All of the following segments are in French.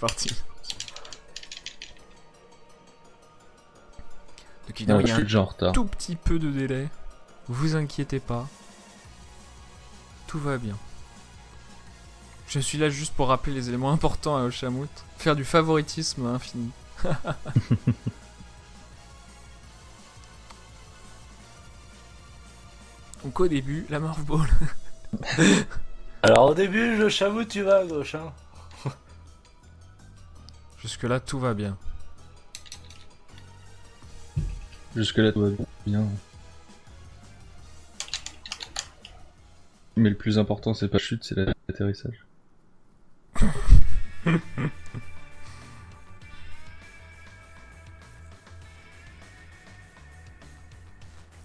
parti. Donc évidemment, il y a je suis déjà en retard. tout petit peu de délai. Vous inquiétez pas. Tout va bien. Je suis là juste pour rappeler les éléments importants à Oshamut. Faire du favoritisme infini. Donc au début, la Morph Ball. Alors au début, le chameau, tu vas à gauche, hein. Jusque là, tout va bien. Jusque là, tout va bien. Mais le plus important, c'est pas la chute, c'est l'atterrissage.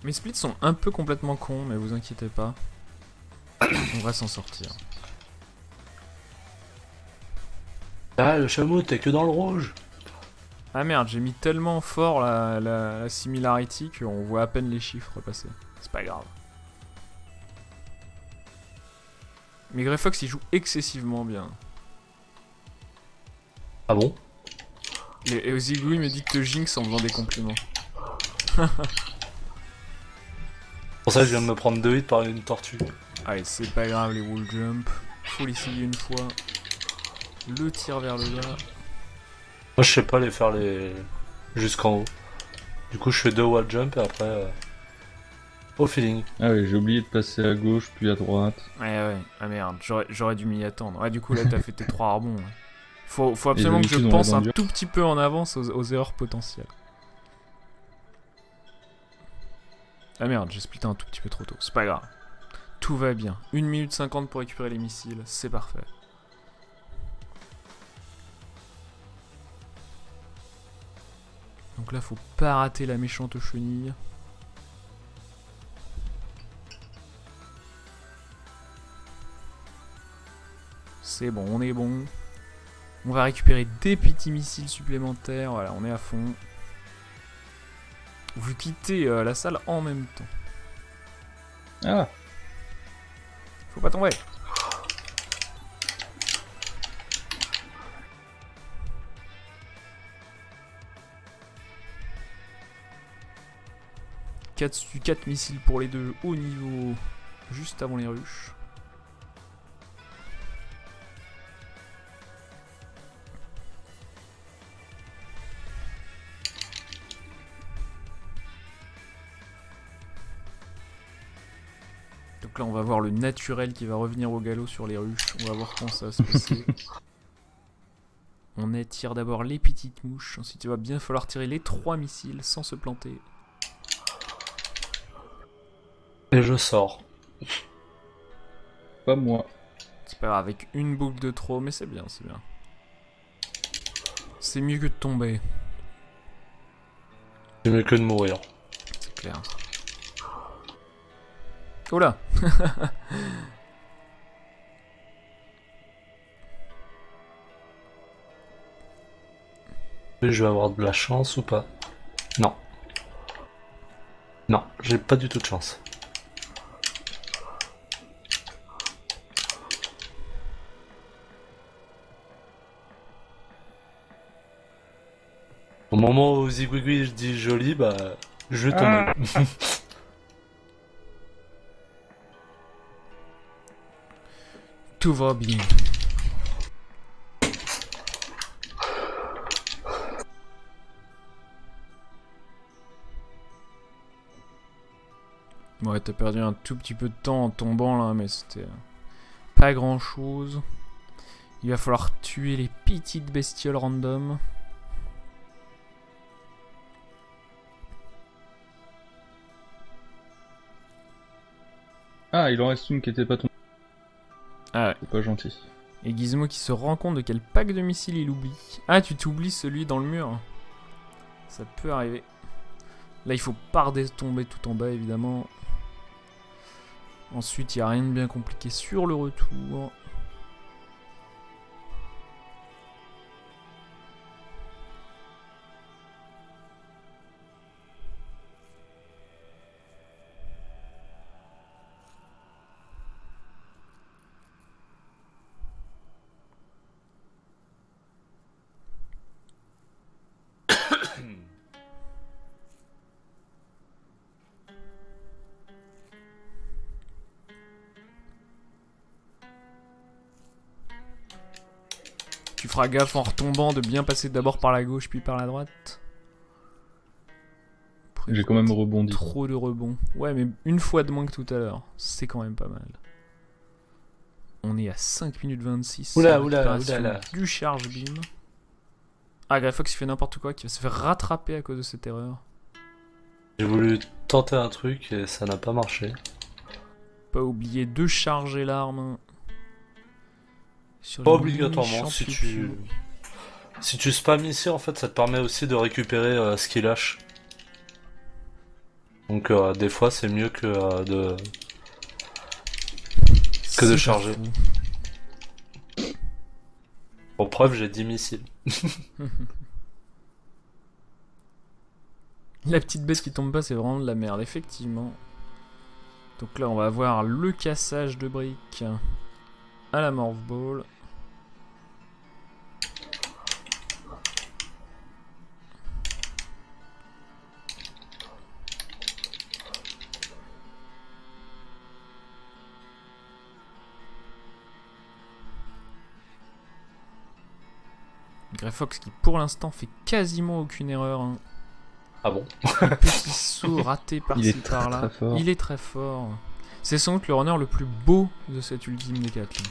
Mes splits sont un peu complètement cons, mais vous inquiétez pas. On va s'en sortir. Ah, le chameau, t'es que dans le rouge. Ah merde, j'ai mis tellement fort la similarity qu'on voit à peine les chiffres passer. C'est pas grave. Mais Grey Fox il joue excessivement bien. Ah bon? Et Ozigui me dit que te jinx en faisant des compliments. Pour ça, je viens de me prendre 2 hits par une tortue. Allez, c'est pas grave les wall jump. Faut l'essayer une fois. Le tir vers le bas. Moi, je sais pas les faire jusqu'en haut. Du coup, je fais 2 wall jump et après, au feeling. Ah oui, j'ai oublié de passer à gauche, puis à droite. Ouais. Ah merde, j'aurais dû m'y attendre. Ouais, du coup là t'as fait tes 3 rebonds. Ouais. Faut absolument que je d'habitude, on pense l'a un dans le tout petit peu en avance aux erreurs potentielles. Ah merde, j'ai splitté un tout petit peu trop tôt. C'est pas grave. Tout va bien. 1 minute 50 pour récupérer les missiles. C'est parfait. Donc là, faut pas rater la méchante chenille. C'est bon, on est bon. On va récupérer des petits missiles supplémentaires. Voilà, on est à fond. Vous quittez la salle en même temps. Ah, Faut pas tomber. Quatre missiles pour les deux au niveau juste avant les ruches. Donc là on va voir le naturel qui va revenir au galop sur les ruches. On va voir comment ça va se passer. On attire d'abord les petites mouches. Ensuite il va bien falloir tirer les 3 missiles sans se planter. Et je sors. pas moi. C'est pas grave, avec une boucle de trop, mais c'est bien, c'est bien. C'est mieux que de tomber, C'est mieux que de mourir. c'est clair. Oh là. Je vais avoir de la chance ou pas? Non. Non, j'ai pas du tout de chance. Au moment où Zigwigwi je dis joli, bah je vais tomber. Tout va bien. Ouais, t'as perdu un tout petit peu de temps en tombant là, mais c'était pas grand chose. Il va falloir tuer les petites bestioles random. Ah, il en reste une qui était pas tombée. Ah ouais. C'est pas gentil. Et Gizmo qui se rend compte de quel pack de missiles il oublie. Ah, tu t'oublies celui dans le mur. Ça peut arriver. Là, il faut pas tomber tout en bas, évidemment. Ensuite, il n'y a rien de bien compliqué sur le retour. Tu feras gaffe en retombant de bien passer d'abord par la gauche puis par la droite. J'ai quand même rebondi. Trop de rebonds. Ouais, mais une fois de moins que tout à l'heure. C'est quand même pas mal. On est à 5 minutes 26. Oula, Du charge beam. Ah, Greyfox il fait n'importe quoi, qui va se faire rattraper à cause de cette erreur. J'ai voulu tenter un truc et ça n'a pas marché. Pas oublier de charger l'arme. Pas obligatoirement, si tu spams ici, en fait, ça te permet aussi de récupérer ce qu'il lâche. Donc des fois, c'est mieux que de charger. Pour preuve, j'ai 10 missiles. La petite bête qui tombe pas, c'est vraiment de la merde, effectivement. Donc là, on va avoir le cassage de briques à la Morph Ball. Greyfox qui pour l'instant fait quasiment aucune erreur. Hein. Ah bon? Un petit saut raté par-ci par-là. Il est très fort. C'est sans doute le runner le plus beau de cette ultime des 4.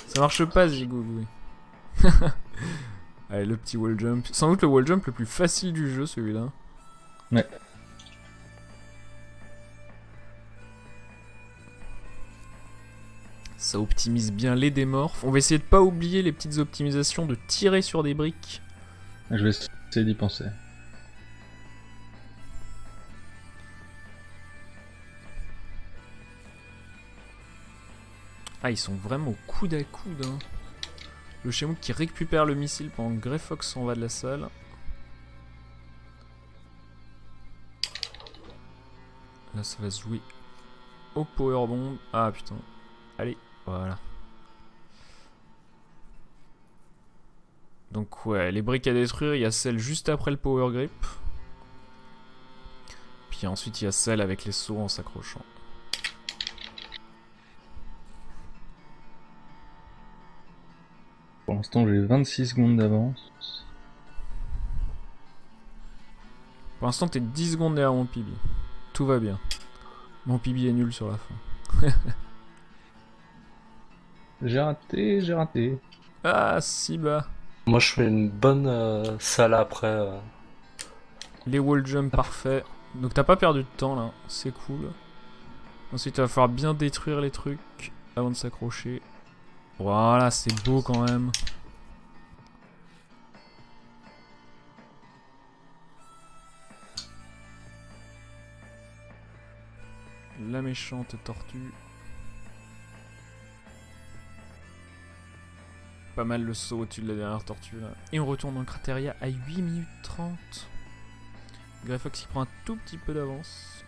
Ça marche pas, Zigougoui. Allez, le petit wall jump. Sans doute le wall jump le plus facile du jeu, celui-là. Ouais. Ça optimise bien les démorphes. On va essayer de pas oublier les petites optimisations de tirer sur des briques. Je vais essayer d'y penser. Ah, ils sont vraiment coude à coude. Hein. Le Shemouk qui récupère le missile pendant que Greyfox s'en va de la salle. Là, ça va se jouer au powerbomb. Ah putain. Allez, voilà. Donc ouais, les briques à détruire, il y a celle juste après le power grip. Puis ensuite il y a celle avec les sauts en s'accrochant. Pour l'instant j'ai 26 secondes d'avance. Pour l'instant t'es 10 secondes derrière mon Pibi. Tout va bien. Mon Pibi est nul sur la fin. J'ai raté. Ah, si bas. Moi je fais une bonne salle après. Les wall jump parfaits. Donc t'as pas perdu de temps là, c'est cool. Ensuite il va falloir bien détruire les trucs avant de s'accrocher. Voilà, c'est beau quand même. La méchante tortue. Pas mal le saut au-dessus de la dernière tortue là. Et on retourne dans Crateria à 8 minutes 30. Greyfox qui prend un tout petit peu d'avance.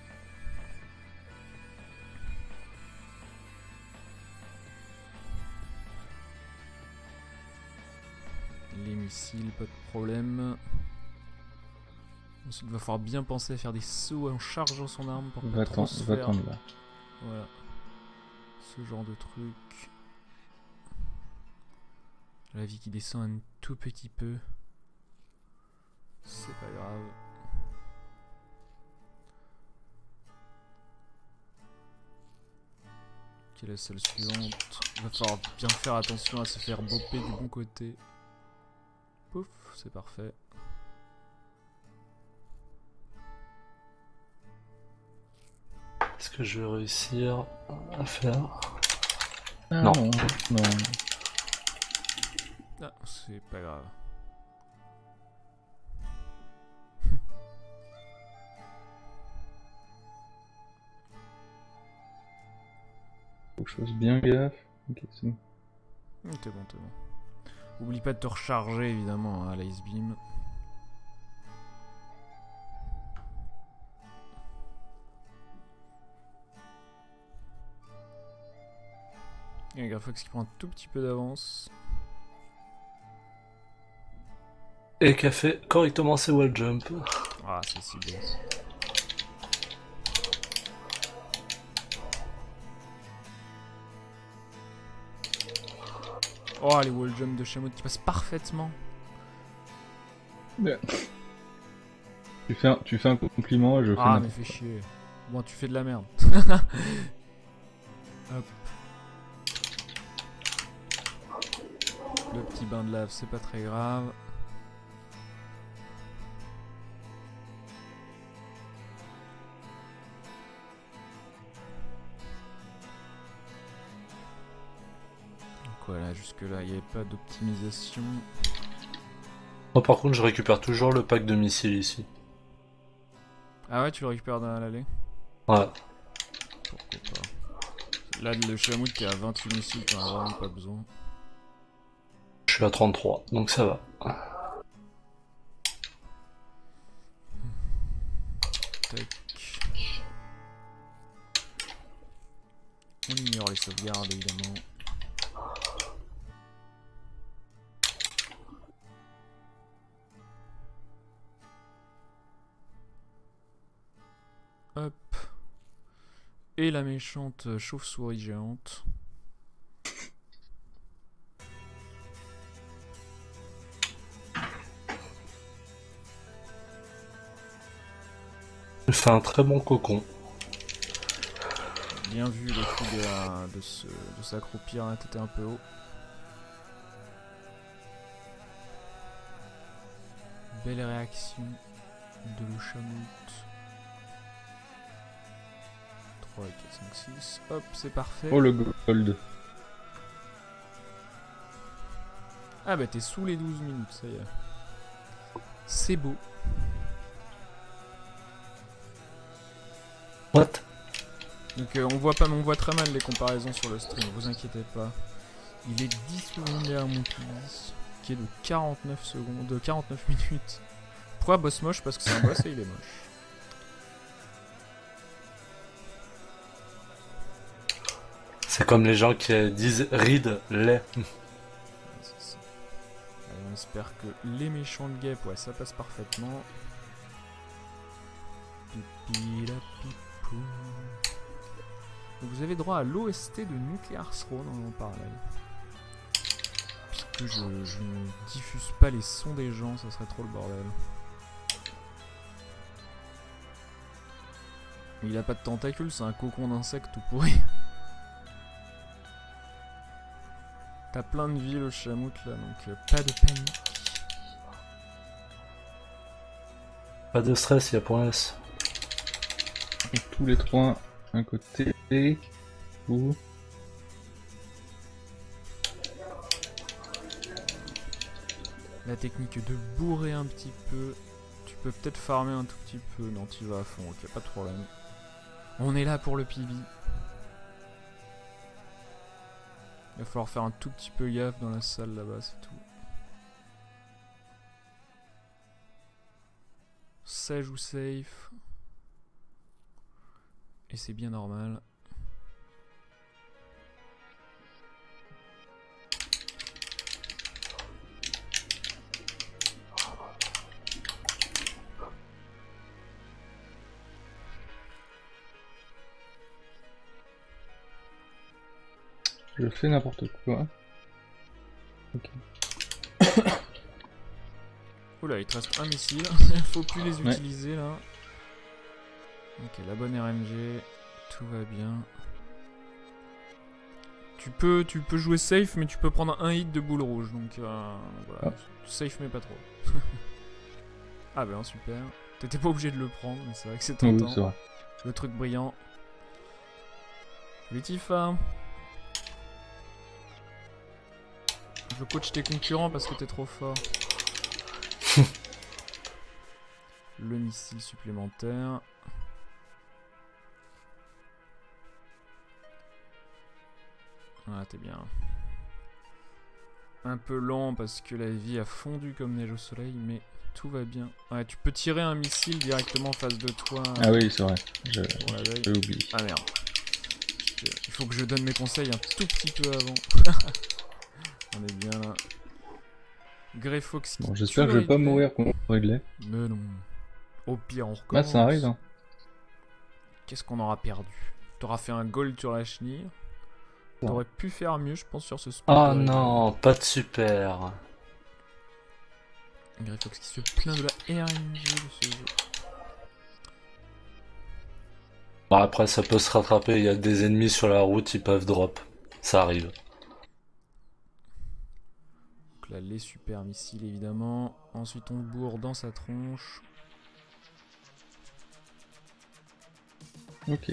Les missiles, pas de problème. Ensuite, il va falloir bien penser à faire des sauts en chargeant son arme pour pas trop se faire. Là. Voilà. Ce genre de truc. La vie qui descend un tout petit peu. C'est pas grave. Ok, la salle suivante. Il va falloir bien faire attention à se faire bopper du bon côté. Pouf, c'est parfait. Est-ce que je vais réussir à faire? Ah, non. Non. Ah, c'est pas grave. Faut que je fasse bien gaffe. Ok, c'est bon. T'es bon, t'es bon. Oublie pas de te recharger évidemment à l'Ice Beam. Et Greyfox qui prend un tout petit peu d'avance. Et qui a fait correctement ses wall jump. Ah, c'est si beau. Oh, les wall jump de Shamwood qui passent parfaitement. Tu fais un compliment et je fais Ah, mais n'importe fais quoi. chier. Bon, tu fais de la merde. Hop. Le petit bain de lave, c'est pas très grave. Donc voilà, jusque là, il n'y avait pas d'optimisation. Moi par contre je récupère toujours le pack de missiles ici. Ah ouais, tu le récupères dans l'allée? Ouais. Pourquoi pas. Là, le Shamwood qui est à 28 missiles, t'en as vraiment pas besoin. Je suis à 33, donc ça va. Tac. On ignore les sauvegardes évidemment. Hop. Et la méchante chauve-souris géante. Il fait un très bon cocon. Bien vu le coup de s'accroupir la tête un peu haut. Belle réaction de le Shamwood. 3, 4, 5, 6. Hop, c'est parfait. Oh le gold. Ah bah t'es sous les 12 minutes, ça y est. C'est beau. What? Donc on voit pas, mais on voit très mal les comparaisons sur le stream, vous inquiétez pas. Il est 10 secondes derrière mon public, qui est de 49 secondes, de 49 minutes. Pourquoi boss moche? Parce que c'est un boss et il est moche. C'est comme les gens qui disent read les. C'est ça. Allez, on espère que les méchants de guêpes, ouais, ça passe parfaitement. Pipi la pipou. Donc vous avez droit à l'OST de Nuclear Throne en parallèle. Puisque je ne diffuse pas les sons des gens, ça serait trop le bordel. Il a pas de tentacules, c'est un cocon d'insectes tout pourri. T'as plein de vie le Shamwood là, donc pas de panique. Pas de stress, y'a point S. Donc, tous les trois un côté. Ou La technique de bourrer un petit peu. Tu peux peut-être farmer un tout petit peu. Non, tu vas à fond, ok, pas de problème. On est là pour le PB. Il va falloir faire un tout petit peu gaffe dans la salle là-bas, c'est tout. Ça joue safe. Et c'est bien normal. je fais n'importe quoi. Ok. Oula, il te reste un missile. Faut plus les utiliser là. Ok, la bonne RNG. Tout va bien. Tu peux jouer safe, mais tu peux prendre un hit de boule rouge. Donc voilà. Safe, mais pas trop. Ah ben super. T'étais pas obligé de le prendre, mais c'est vrai que c'est tentant. Oui, c'est vrai. Le truc brillant. Tifa. Je coach tes concurrents parce que t'es trop fort. Le missile supplémentaire. Ah, t'es bien. Un peu lent parce que la vie a fondu comme neige au soleil, mais tout va bien. Ouais, tu peux tirer un missile directement en face de toi. Ah oui, c'est vrai. J'ai oublié. Ah merde. Il faut que je donne mes conseils un tout petit peu avant. On est bien là. Greyfox qui Bon, j'espère que je vais pas mourir contre Réglé. Mais non. Au pire, on recommence. Bah, ça arrive, hein. Qu'est-ce qu'on aura perdu? T'auras fait un gold sur la chenille. T'aurais pu faire mieux, je pense, sur ce spot. Oh non, pas de super. Greyfox qui se plaint de la RNG de ce jeu. Bon, après, ça peut se rattraper. Il y a des ennemis sur la route, ils peuvent drop. Ça arrive. Donc là, les super missiles évidemment. Ensuite, on bourre dans sa tronche. Ok.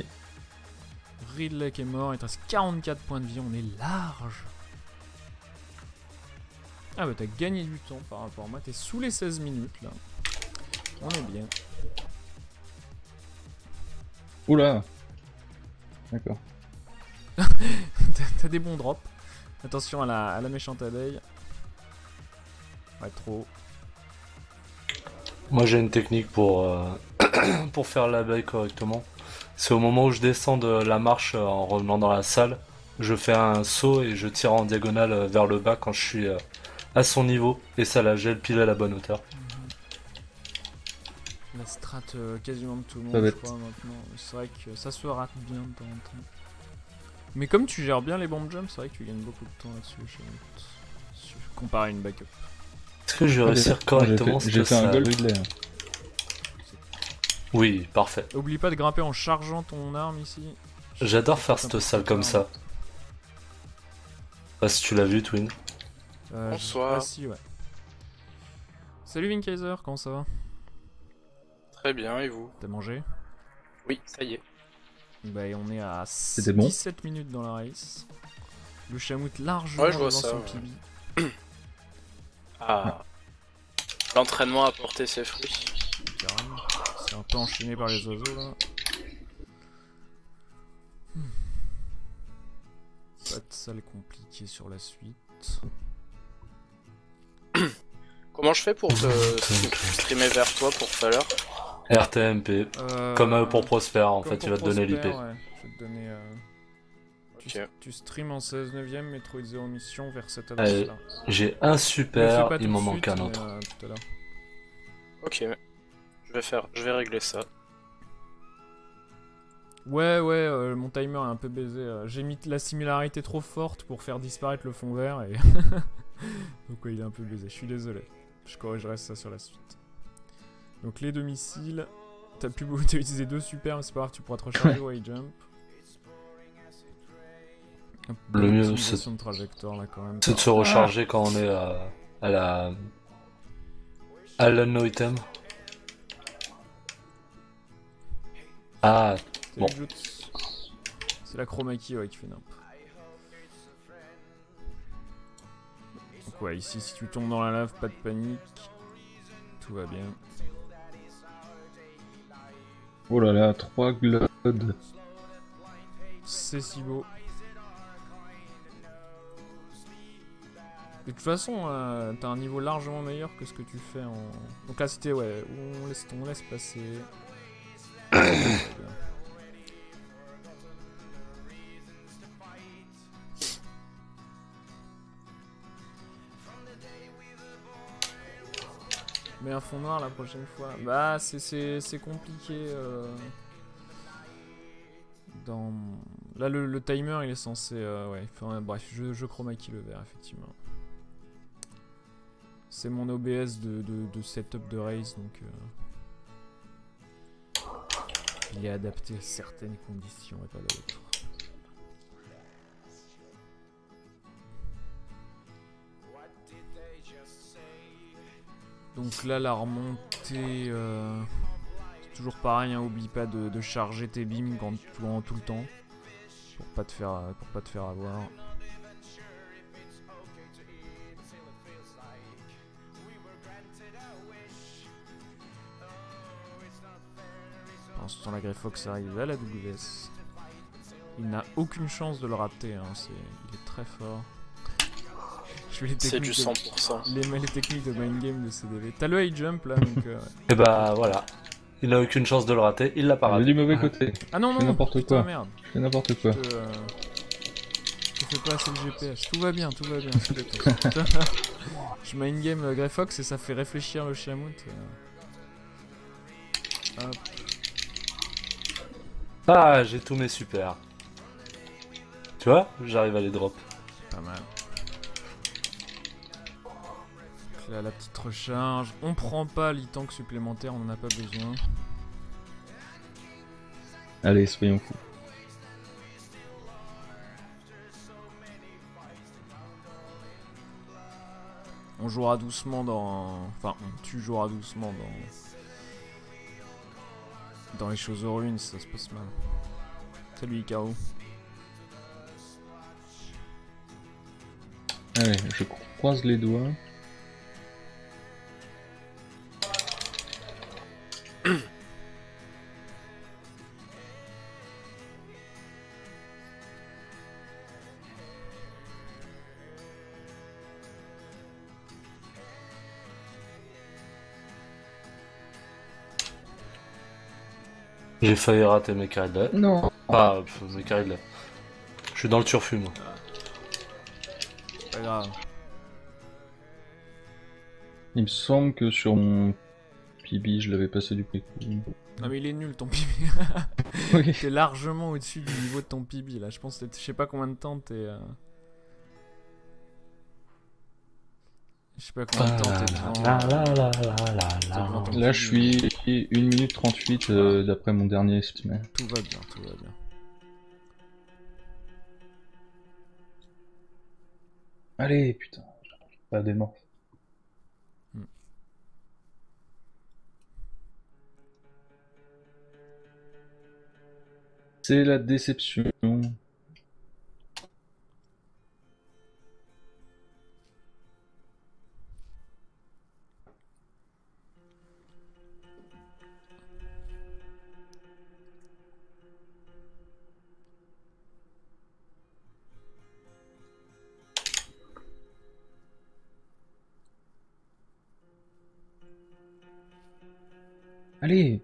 Ridley qui est mort, il te reste 44 points de vie, on est large. Ah bah t'as gagné du temps par rapport à moi, t'es sous les 16 minutes là. On est bien. Oula. D'accord. T'as des bons drops. Attention à la méchante abeille. Ouais, trop. Moi, j'ai une technique pour, pour faire l'abeille correctement. C'est au moment où je descends de la marche en revenant dans la salle, je fais un saut et je tire en diagonale vers le bas quand je suis à son niveau et ça la gèle pile à la bonne hauteur. La strat quasiment de tout le Pas monde, je bête. crois, maintenant. C'est vrai que ça se rate bien de temps en temps. Mais comme tu gères bien les bomb jumps, c'est vrai que tu gagnes beaucoup de temps là-dessus, comparé à une backup. Est-ce que je vais réussir correctement J'ai fait un gold Ridley. Hein. Oui, parfait. Oublie pas de grimper en chargeant ton arme ici. J'adore faire cette salle comme ça. Pas si tu l'as vu, Twin. Bonsoir. Ah si, ouais. Salut Vinkaiser, comment ça va? Très bien, et vous? T'as mangé? Oui, ça y est. Bah et on est à bon 17 minutes dans la race. Le chamout largement Ouais, je vois devant ça, son ouais. PB. Ah. L'entraînement a porté ses fruits. Carrément. C'est un peu enchaîné par les oiseaux là. Pas de salle compliquée sur la suite. Comment je fais pour te streamer vers toi pour tout à l'heure? RTMP. Comme pour Prosper, en comme fait, il pour va te donner Prosper, l'IP. ouais. Je vais te donner. Ok. Tu stream en 16 neuvième, Metroid Zero Mission vers cette Allez, adresse là. j'ai un Le fais super, pas il tout m'en de manque suite, un mais, autre. tout à l'heure. Ok. Je vais régler ça. Ouais, mon timer est un peu baisé. J'ai mis la similarité trop forte pour faire disparaître le fond vert et. Donc, ouais, il est un peu baisé. Je suis désolé. Je corrigerai ça sur la suite. Donc, les deux missiles. T'as utilisé deux super, mais c'est pas grave, tu pourras te recharger au high jump. Le mieux, Optimisation de trajectoire là quand même. C'est de se recharger quand on est à l'anneau item. Ah, C'est bon. le jutsu. C'est la chroma key ouais, qui fait nimp. Donc ouais, ici si tu tombes dans la lave, pas de panique. Tout va bien. Oh là là, 3 glod. C'est si beau. De toute façon, t'as un niveau largement meilleur que ce que tu fais en... Donc là c'était ouais, on laisse passer. Mais un fond noir la prochaine fois. Bah c'est compliqué. Dans... Là le timer il est censé... ouais, enfin, bref, je chroma key le vert effectivement. C'est mon OBS de setup de race donc... il est adapté à certaines conditions et pas d'autres. Donc là la remontée... c'est toujours pareil, hein, oublie pas de charger tes beams tout le temps. Pour pas te faire avoir. Pendant ce temps la Greyfox arrive à la WS. Il n'a aucune chance de le rater, hein, il est très fort. C'est du 100%. Les techniques de mind game de CDV. T'as le high jump là donc... et bah voilà. Il n'a aucune chance de le rater, il l'a pas J'ai raté. du mauvais côté. Ah non, Je fais n'importe putain, quoi. merde. Je fais n'importe quoi. Je fais pas assez le GPS. Tout va bien, c'est d'accord. Je mind game Greyfox et ça fait réfléchir le chamout. Hop. Ah, j'ai tous mes super. Tu vois, j'arrive à les drop. Pas mal. Là, la petite recharge. On prend pas l'e-tank supplémentaire, on en a pas besoin. Allez, soyons fous. On jouera doucement dans... Enfin, tu joueras doucement dans les choses aux ruines, ça se passe mal. Salut Icaro. Allez, je croise les doigts. J'ai failli rater mes carrés de là. Non. Pas mes carrés de là. Je suis dans le turfu, moi. Pas grave. Il me semble que sur mon PB, je l'avais passé du prix. Non mais il est nul ton PB. Oui. T'es largement au-dessus du niveau de ton PB là. Je pense que je sais pas combien de temps t'es... Je sais pas combien de temps t'es devant ton Là, PB, je suis 1 minute 38 d'après mon dernier estimé. Tout va bien, tout va bien. Allez, putain, j'arrive pas à démorpher. C'est la déception. Allez.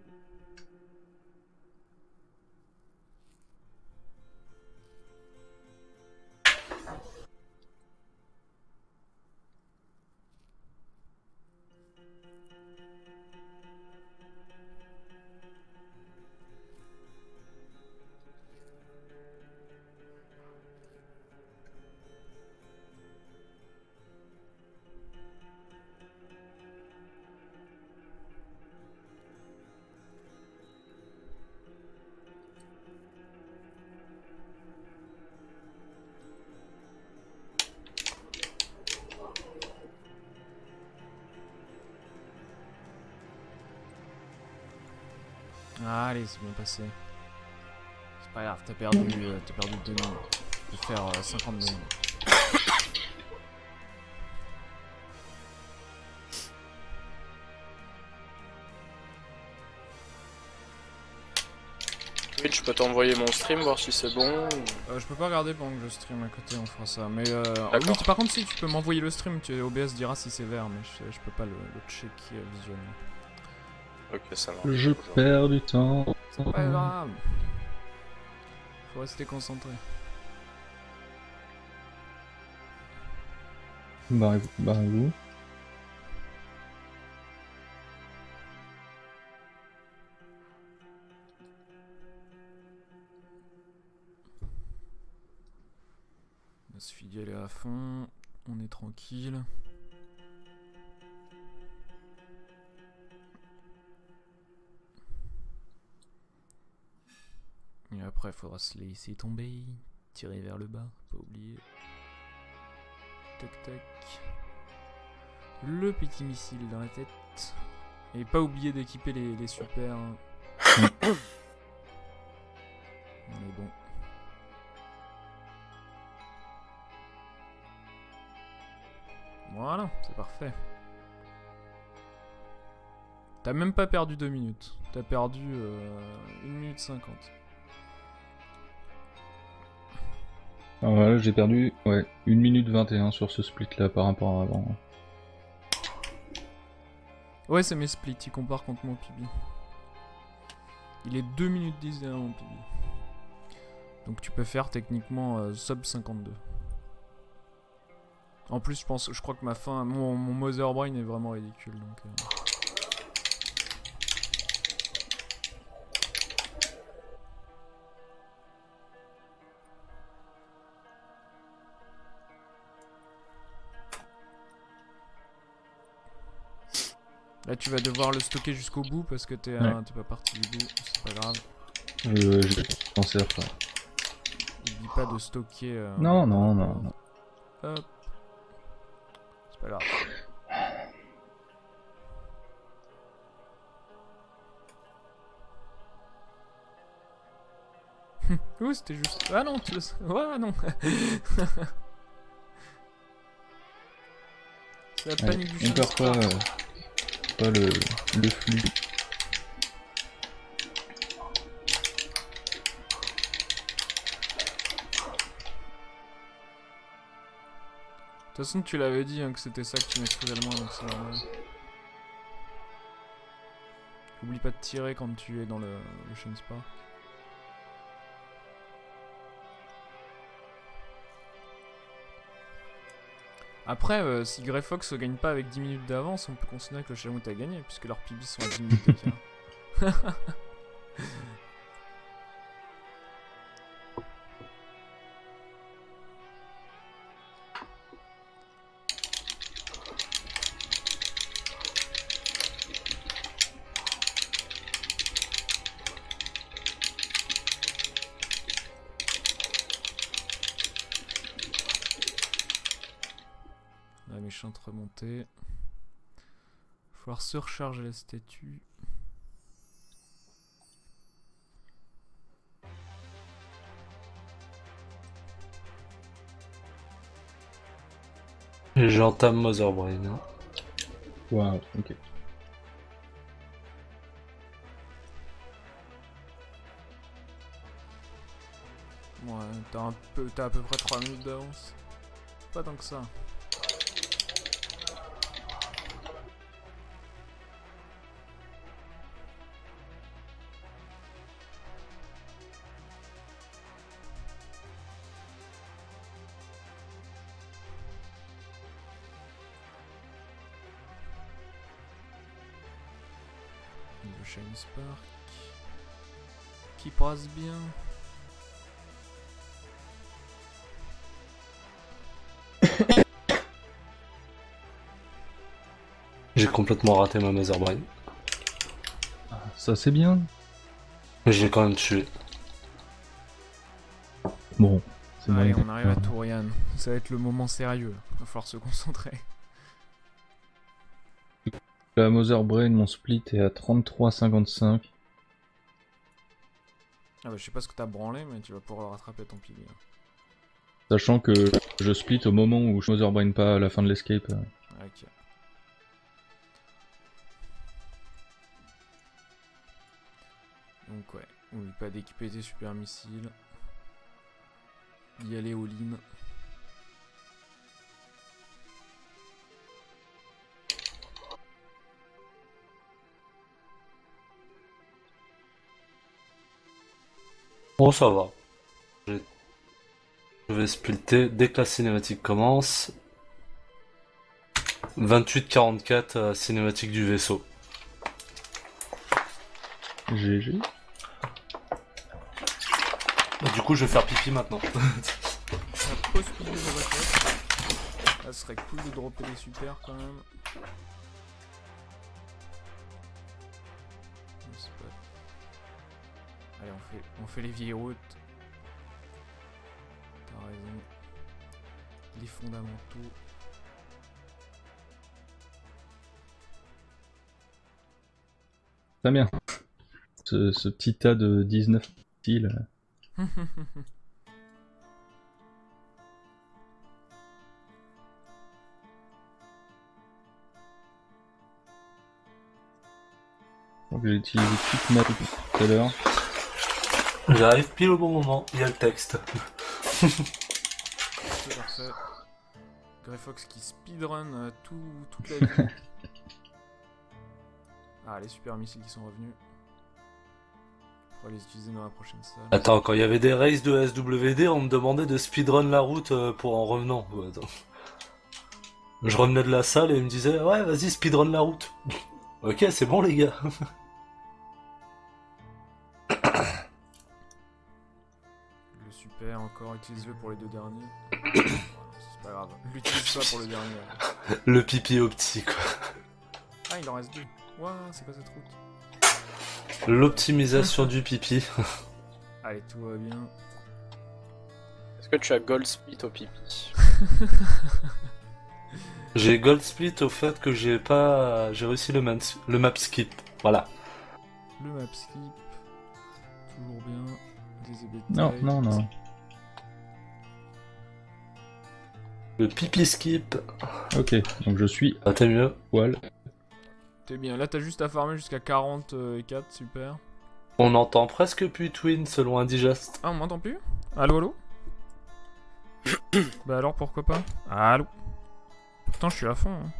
Ah, allez, c'est bien passé. C'est pas grave, t'as perdu 2 minutes. Tu peux faire 52 minutes. Oui, je peux t'envoyer mon stream, voir si c'est bon. Je peux pas regarder pendant que je stream à côté, on fera ça. Mais D'accord. oui, par contre, si tu peux m'envoyer le stream, OBS dira si c'est vert, mais je peux pas le checker visuellement. Ok, ça marche. Je perds du temps. C'est pas grave. Faut rester concentré. Barrez-vous. On va se figaler à fond. On est tranquille. Et après, il faudra se laisser tomber, tirer vers le bas, pas oublier. Tac tac. Le petit missile dans la tête. Et pas oublier d'équiper les super. On est bon. Voilà, c'est parfait. T'as même pas perdu 2 minutes. T'as perdu 1 minute 50. Alors voilà, j'ai perdu 1 minute 21 sur ce split là par rapport à avant. Ouais, c'est mes splits, il compare contre mon PB. Il est 2 minutes 10 derrière mon PB. Donc tu peux faire techniquement sub 52. En plus, je crois que ma fin, mon Mother Brain est vraiment ridicule. Donc, Là tu vas devoir le stocker jusqu'au bout parce que t'es pas parti du bout, c'est pas grave. J'ai pensé après. N'oublie pas de stocker. Non, non, non, non. Hop. C'est pas grave. Ouh, c'était juste. Ah non, tu le. Ouais, non. C'est la panique du chien. On perd pas le flux. De toute façon, tu l'avais dit hein, que c'était ça que tu maîtrisais le moins, donc c'est normal. Oublie pas de tirer quand tu es dans le Shine Spark. Après, si Grey Fox gagne pas avec 10 minutes d'avance, on peut considérer que le Shenmue a gagné, puisque leurs PB sont à 10 minutes d'écart. La méchante remontée. Faut falloir se recharger la statue. J'entame Mother Brain. Hein. Waouh, ok. Ouais, t'as à peu près 3 minutes d'avance. Pas tant que ça. Le Shine Spark qui passe bien. J'ai complètement raté ma Mother Brain. Ah, ça c'est bien. Mais je l'ai quand même tué. Bon, c'est Allez, bon. on arrive à Tourian. Ça va être le moment sérieux. Va falloir se concentrer. La Mother Brain, mon split est à 33,55. Ah bah je sais pas ce que t'as branlé, mais tu vas pouvoir le rattraper à ton pilier. Sachant que je split au moment où je Mother Brain pas à la fin de l'escape. Ok. Donc ouais, oublie pas d'équiper tes super missiles. Y aller all-in. Bon, ça va. Je vais splitter dès que la cinématique commence. 28-44 cinématique du vaisseau. GG. Et du coup, je vais faire pipi maintenant. Ça pose pilier de requête. Là, ce serait cool de dropper des super quand même. Allez, on fait les vieilles routes. T'as raison. Les fondamentaux. Très bien. Ce petit tas de 19 styles. Donc j'ai utilisé toute ma tout à l'heure. J'arrive pile au bon moment, il y a le texte. C'est parfait. Grey Fox qui speedrun toute la vie. Ah, les super missiles qui sont revenus. On va les utiliser dans la prochaine salle. Attends, quand il y avait des races de SWD, on me demandait de speedrun la route pour en revenant. Ouais, attends. Je revenais de la salle et il me disait ouais, vas-y, speedrun la route. Ok, c'est bon, les gars. Le super, encore, utilise-le pour les deux derniers. C'est pas grave, l'utilise pas pour le dernier. Le pipi au petit, quoi. Ah, Ah, il en reste 2. Ouah, c'est quoi cette route? L'optimisation du pipi. Allez, tout va bien. Est-ce que tu as gold split au pipi? J'ai gold split au fait que j'ai réussi le map skip. Voilà. Le map skip. Toujours bien. Des ébétails. Non, non, non. Le pipi skip. Ok, donc je suis Ah, t'es mieux. poil. T'es bien. Là, t'as juste à farmer jusqu'à 44. Super. On entend presque plus Twin selon Indigest. Ah, on m'entend plus? Allô, allô? Bah alors, pourquoi pas? Allô? Pourtant, je suis à fond. Hein.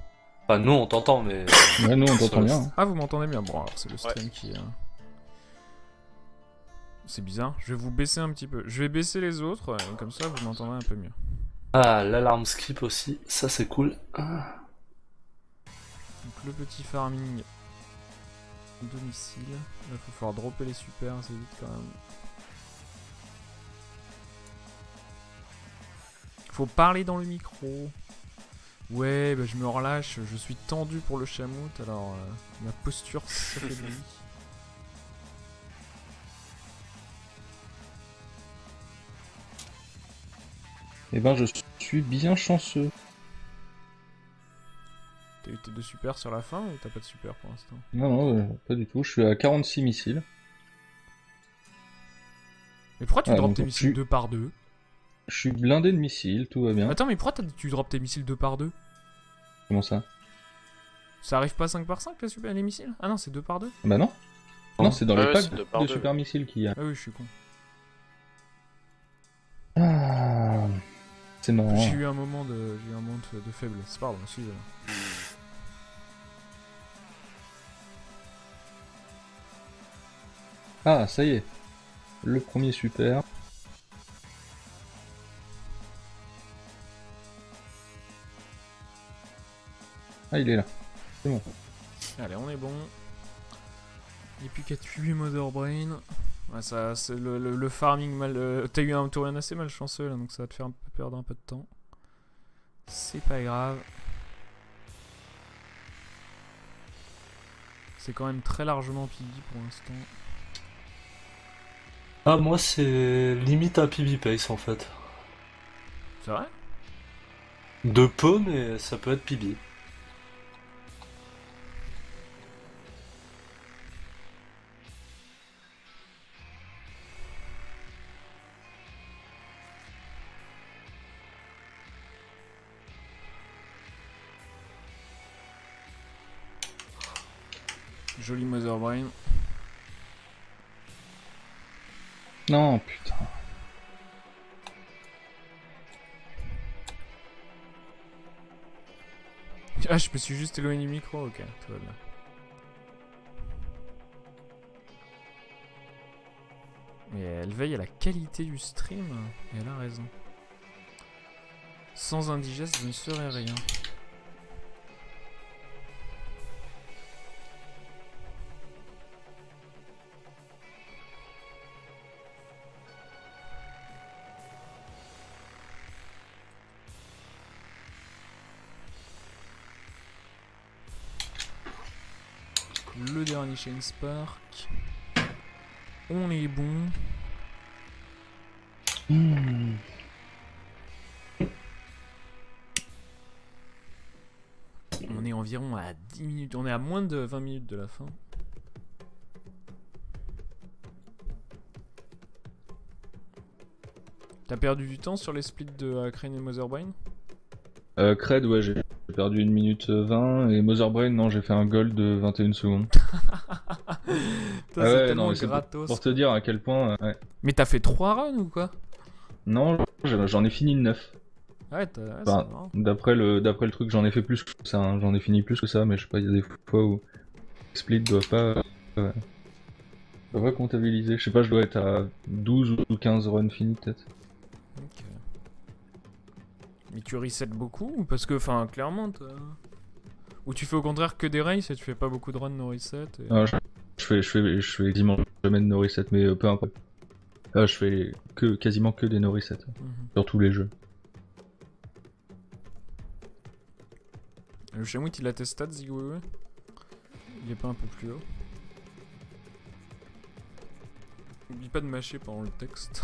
Enfin, nous on t'entend, mais. Ouais, nous on t'entend bien. Hein. Ah, vous m'entendez bien? Bon, alors c'est le stream qui... C'est bizarre. Je vais vous baisser un petit peu. Je vais baisser les autres, comme ça vous m'entendrez un peu mieux. Ah, l'alarme skip aussi, ça c'est cool. Ah. Donc le petit farming domicile. Là, faut falloir dropper les supers, c'est vite quand même. Faut parler dans le micro. Ouais, bah je me relâche, je suis tendu pour le chamout, alors ma posture s'affaiblit. Eh ben, je suis bien chanceux. T'as eu tes 2 supers sur la fin ou t'as pas de super pour l'instant? Non, non, pas du tout. Je suis à 46 missiles. Mais pourquoi tu Ouais, drops donc tes missiles 2 par 2? Je suis blindé de missiles, tout va bien. Attends, mais pourquoi tu drops tes missiles 2 par 2? Comment ça? Ça arrive pas 5 par 5 les missiles? Ah non, c'est 2 par 2? Bah non. Non, c'est dans les Ouais, packs c'est deux de par deux. super missiles qu'il y a. Ah oui, je suis con. Ah, c'est marrant. J'ai eu un moment de faiblesse. Pardon, excusez-moi. Ah, ça y est. Le premier super. Ah, il est là. C'est bon. Allez, on est bon. Il n'y a plus qu'à tuer Mother Brain. Ouais, ça, c'est le farming mal. T'as eu un tour assez malchanceux là, donc ça va te faire un peu perdre un peu de temps. C'est pas grave. C'est quand même très largement PB pour l'instant. Ah, moi c'est limite un PB pace en fait. C'est vrai? De peu, mais ça peut être PB. Joli Mother Brain. Non, putain. Ah, je me suis juste éloigné du micro, ok, tout va bien. Mais elle veille à la qualité du stream, et elle a raison. Sans indigeste, je ne serais rien. Le dernier Chain Spark. On est bon. On est environ à 10 minutes. On est à moins de 20 minutes de la fin. T'as perdu du temps sur les splits de Crane et Motherbrain? Cred, ouais, j'ai perdu 1 minute 20. Et Motherbrain, non, j'ai fait un gold de 21 secondes. Putain, c'est ouais, tellement non, c'est gratos. pour te dire à quel point. Ouais. Mais t'as fait 3 runs ou quoi? Non, j'en ai fini 9. Ouais, c'est Enfin, marrant. d'après le truc, j'en ai fait plus que ça. Hein. J'en ai fini plus que ça, mais je sais pas, il y a des fois où Split doit pas comptabiliser. Je sais pas, je dois être à 12 ou 15 runs finis peut-être. Ok. Mais tu resets beaucoup? Parce que, enfin, clairement, ou tu fais au contraire que des races et tu fais pas beaucoup de runs no reset et... Ah, je fais quasiment jamais de no reset, mais peu importe. Je fais quasiment que des no reset sur tous les jeux. Le Chamout il a tes stats, Zigoué? Il est pas un peu plus haut? N'oublie pas de mâcher pendant le texte.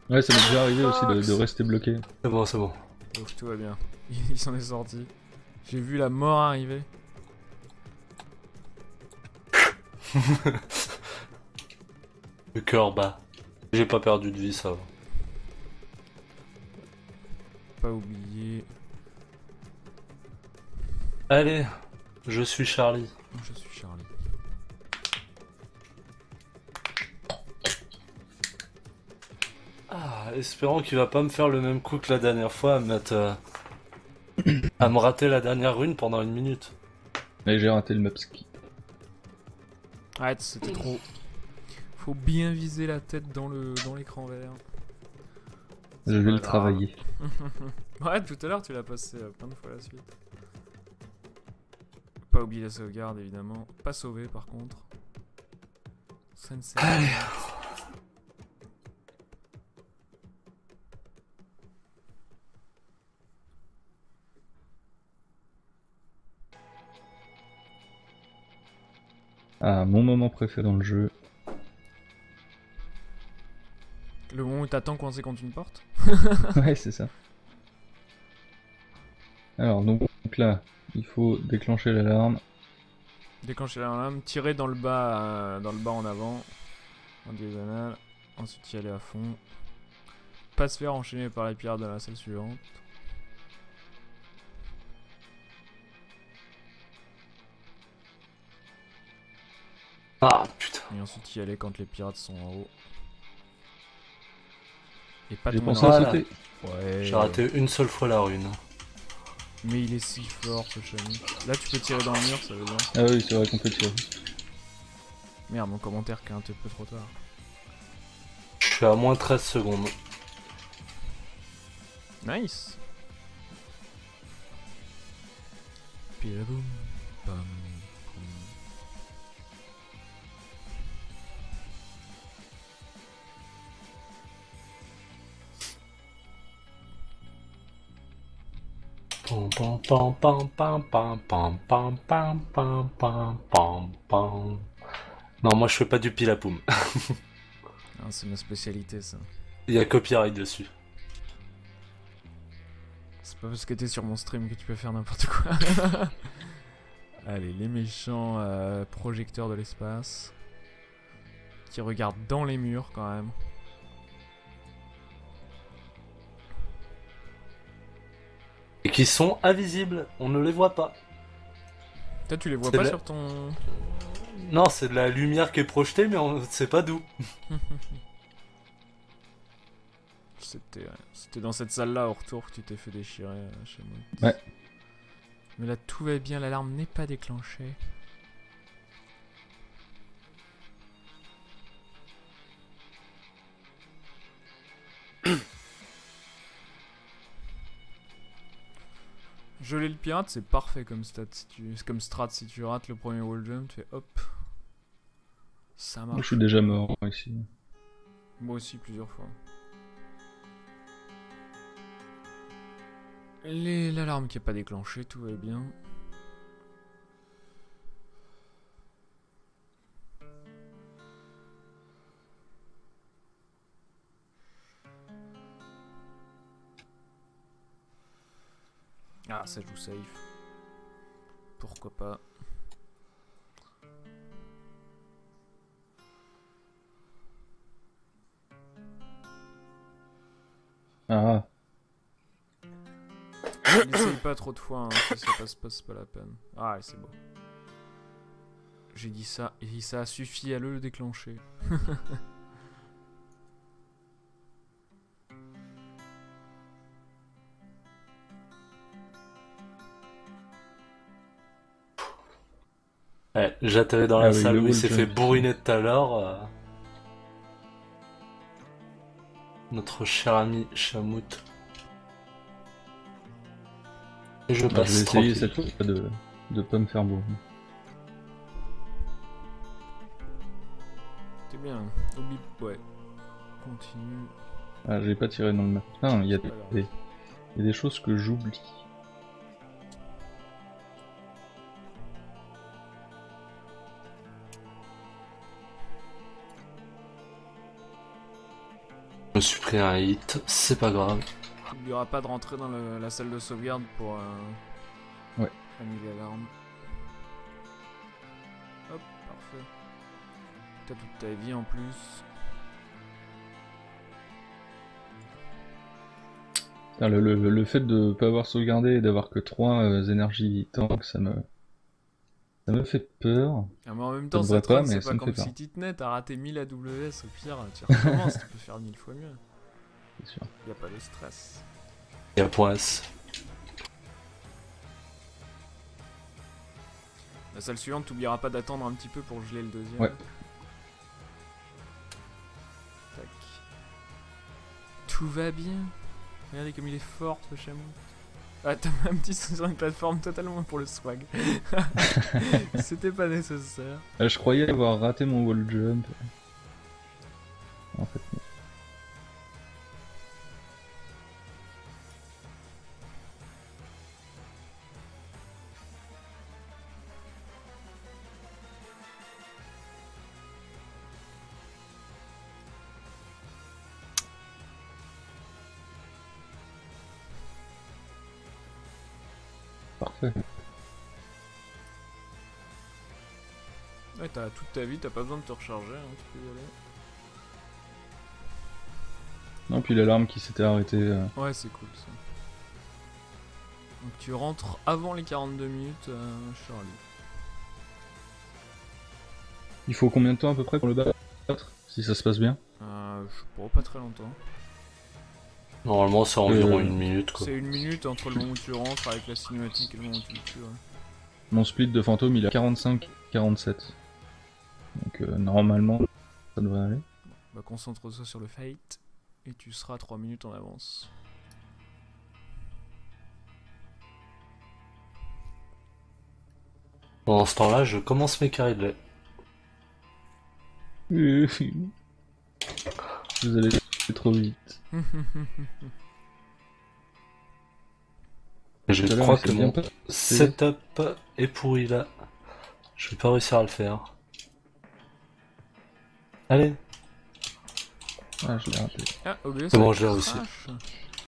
Ouais, ça m'est déjà arrivé aussi de rester bloqué. C'est bon, c'est bon. Donc tout va bien. Il s'en est sorti. J'ai vu la mort arriver. Le cœur bas. J'ai pas perdu de vie, ça va. Pas oublier. Allez, je suis Charlie. Je suis Charlie. Ah, espérons qu'il va pas me faire le même coup que la dernière fois, à me mettre, à me rater la dernière rune pendant 1 minute. Et j'ai raté le mapski. Arrête, c'était trop. Faut bien viser la tête dans l'écran vert. Je vais le travailler. Ouais, tout à l'heure tu l'as passé plein de fois la suite. Pas oublier la sauvegarde évidemment. Pas sauver par contre. Sensei. Allez. Ah, mon moment préféré dans le jeu. Le moment où t'attends coincé contre une porte. Ouais, c'est ça. Alors, donc là, il faut déclencher l'alarme. Déclencher l'alarme, tirer dans le bas en avant, en diagonale, ensuite y aller à fond. Pas se faire enchaîner par les pirates dans la salle suivante. Ah putain. Et ensuite y aller quand les pirates sont en haut. Et pas J'ai tomber pensé dans à la- sauter. Ouais. J'ai raté une seule fois la rune. Mais il est si fort ce chamois. Là tu peux tirer dans le mur, ça veut dire. Ah oui, c'est vrai qu'on peut tirer. Merde, mon commentaire qui est un peu trop tard. Je suis à moins 13 secondes. Nice. Pilaboum, pam, poum. Pam pam pam pam pam pam pam pam pam pam pam pam. Non, moi je fais pas du pilapoum. Ah, c'est ma spécialité ça. Il y a copyright dessus. C'est pas parce que t'es sur mon stream que tu peux faire n'importe quoi. Allez, les méchants projecteurs de l'espace. Qui regardent dans les murs quand même. Et qui sont invisibles, on ne les voit pas. Toi tu les vois C'est pas la- sur ton... Non, c'est de la lumière qui est projetée, mais on sait pas d'où. C'était dans cette salle là au retour que tu t'es fait déchirer chez moi. Ouais. Mais là tout va bien, l'alarme n'est pas déclenchée. Geler le pirate c'est parfait comme stat, comme strat, si tu rates le premier wall jump, tu fais hop. Ça Moi, je marche. suis déjà mort ici. Moi aussi plusieurs fois. L'alarme qui est pas déclenchée, tout va bien. Ah, ça joue safe. Pourquoi pas. Ah, N'essaye pas trop de fois, hein, si ça passe pas, c'est pas la peine. Ah, c'est beau. J'ai dit ça, et ça a suffi à le déclencher. Ouais, j'atterris dans Ah la oui, salle le où il wall s'est jump. fait bourriner tout à l'heure. Notre cher ami Chamout. Et je je vais passe essayer tranquille. cette fois de pas me faire bourrer. T'es bien, oublie. Ouais. Continue. Ah, j'ai pas tiré dans le map. Ah, il y a C'est pas grave. des choses que j'oublie. me suis pris un hit, c'est pas grave. N'oublieras pas de rentrer dans la salle de sauvegarde pour Ouais. annuler l'alarme. Hop, parfait. T'as toute ta vie en plus. Ah, le fait de pas avoir sauvegardé et d'avoir que 3 énergies tank, ça me fait peur. Ah, mais en même temps, devrait ça pas, mais c'est ça pas me comme fait si peur. tu tenais, t'as raté 1000 AWS, au pire, tu recommences, tu peux faire 1000 fois mieux. C'est sûr. Y a pas de stress. Et à point S. La salle suivante, t'oublieras pas d'attendre un petit peu pour geler le deuxième. Ouais. Tac. Tout va bien. Regardez comme il est fort ce chameau. Ah, t'as un petit sur une plateforme totalement pour le swag. C'était pas nécessaire. Je croyais avoir raté mon wall jump. En fait, non. Parfait. Ouais, t'as toute ta vie, t'as pas besoin de te recharger, hein, tu peux y aller. Non, puis l'alarme qui s'était arrêtée. Ouais, c'est cool ça. Donc tu rentres avant les 42 minutes, Charlie. Il faut combien de temps à peu près pour le battre, si ça se passe bien? Je sais pas très longtemps. Normalement, c'est environ une minute, quoi. C'est une minute entre le moment où tu rentres avec la cinématique et le moment où tu le tues. Ouais. Mon split de fantôme il est à 45-47. Donc normalement ça devrait aller. Bah concentre-toi sur le fight et tu seras 3 minutes en avance. Pendant ce temps-là, je commence mes carrés de lait. Vous allez trop vite. Je Tout à l'heure, crois il que s'est bien mon passé. setup est pourri là. Je vais pas réussir à le faire. Allez, Ah, je l'ai raté. Ah, OBS, C'est bon, ça je l'ai réussi. crache.